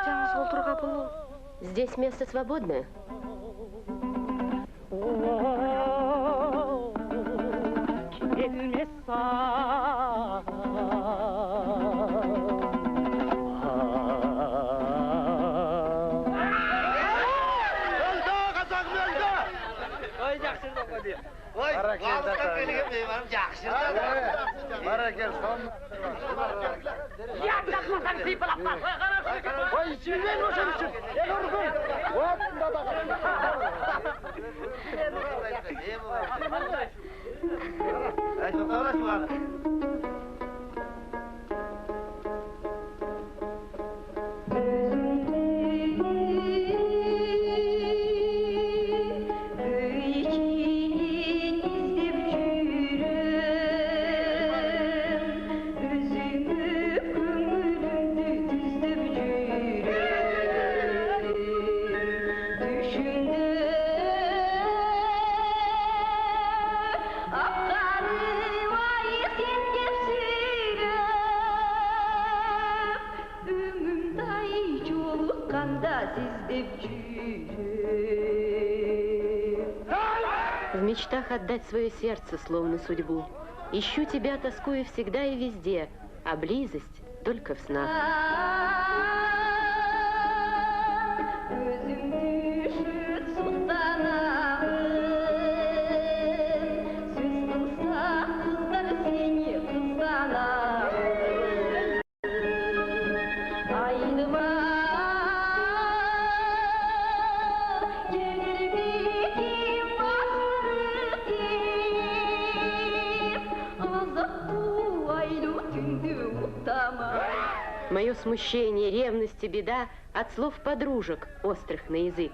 Жаңа сол тұрға бұл. Здесь место свободное. В мечтах отдать свое сердце, словно судьбу. Ищу тебя, тоскую всегда и везде, а близость только в снах. Мое смущение, ревность и беда от слов подружек, острых на язык.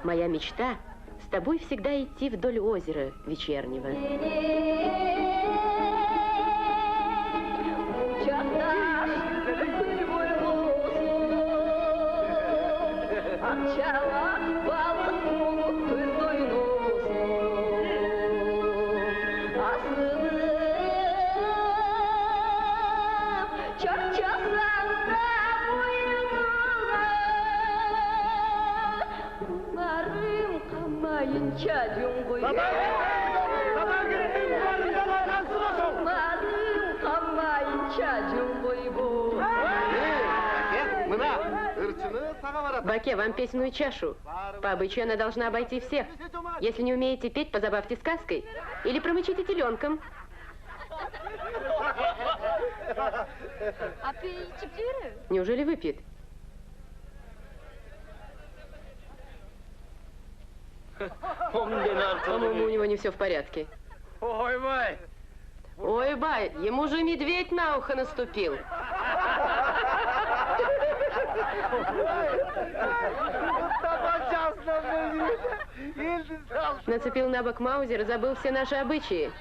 Моя мечта с тобой всегда идти вдоль озера вечернего. Баке, вам песенную чашу. По обычаю она должна обойти всех. Если не умеете петь, позабавьте сказкой. Или промычите теленком. Неужели выпьет? По-моему, у него не все в порядке. Ой, бай! Ой, бай, ему же медведь на ухо наступил. Нацепил на бок маузер, забыл все наши обычаи.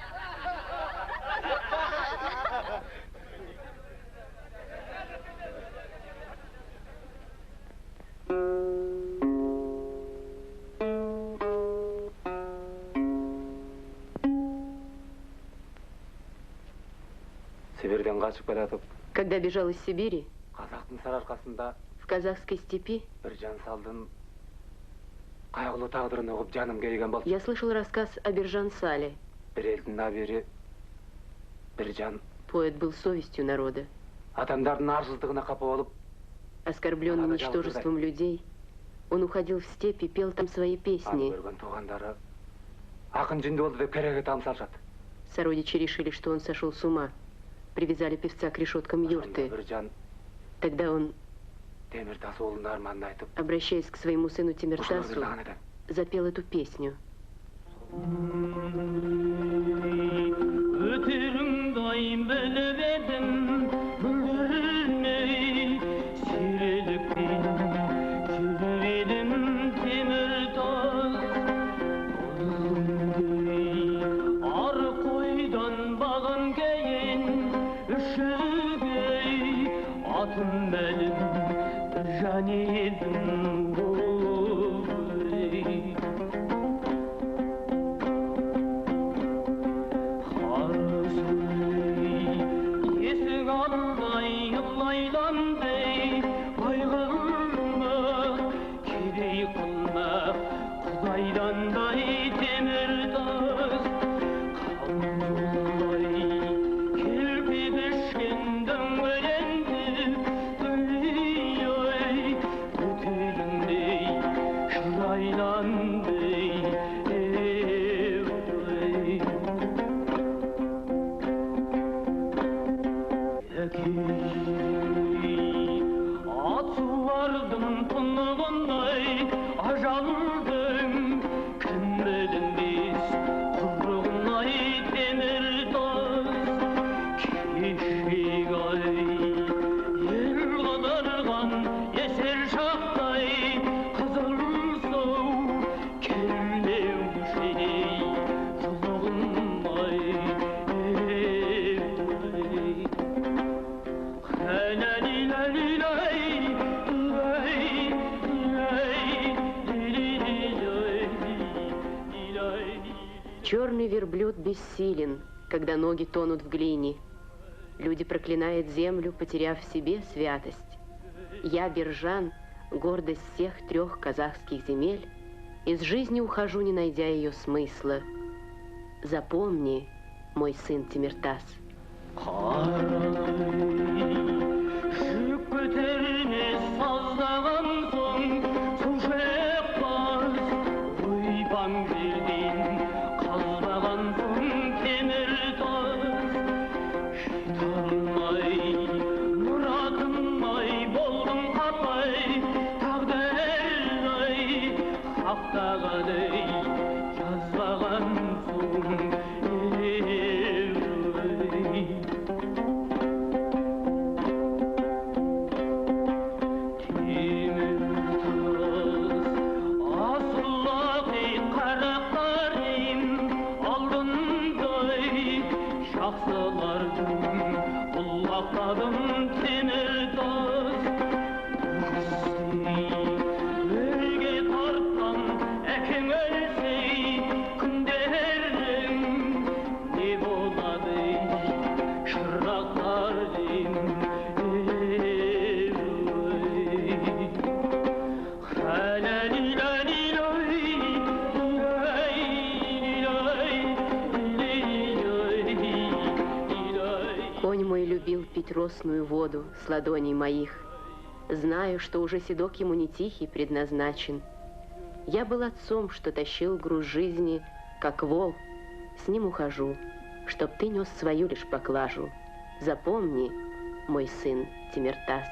Когда бежал из Сибири, в казахской степи, я слышал рассказ о Биржан Сале. Поэт был совестью народа. Оскорбленный ничтожеством людей, он уходил в степь и пел там свои песни. Сородичи решили, что он сошел с ума. Привязали певца к решеткам юрты. Тогда он, обращаясь к своему сыну Тимиртасу, запел эту песню. Laylanday bayg'irma kerak qilma Qudaydanday temirdoz qanday kirpi bishkendan ölendi Öyley öteyinday şuraylanday Atlardım tınığınday ajaldım Kümmelin biz kurruğunay demirdoz Kişik ay yer kadargan yeser şahtay Kızıl soğ kellev şey yoluğunday Черный верблюд бессилен, когда ноги тонут в глине. Люди проклинают землю, потеряв в себе святость. Я, Биржан, гордость всех 3 казахских земель, из жизни ухожу, не найдя ее смысла. Запомни, мой сын Тимиртас. Конь мой любил пить росную воду с ладоней моих. Знаю, что уже седок ему не тихий предназначен. Я был отцом, что тащил груз жизни, как вол. С ним ухожу, чтоб ты нес свою лишь поклажу. Запомни, мой сын Тимиртас.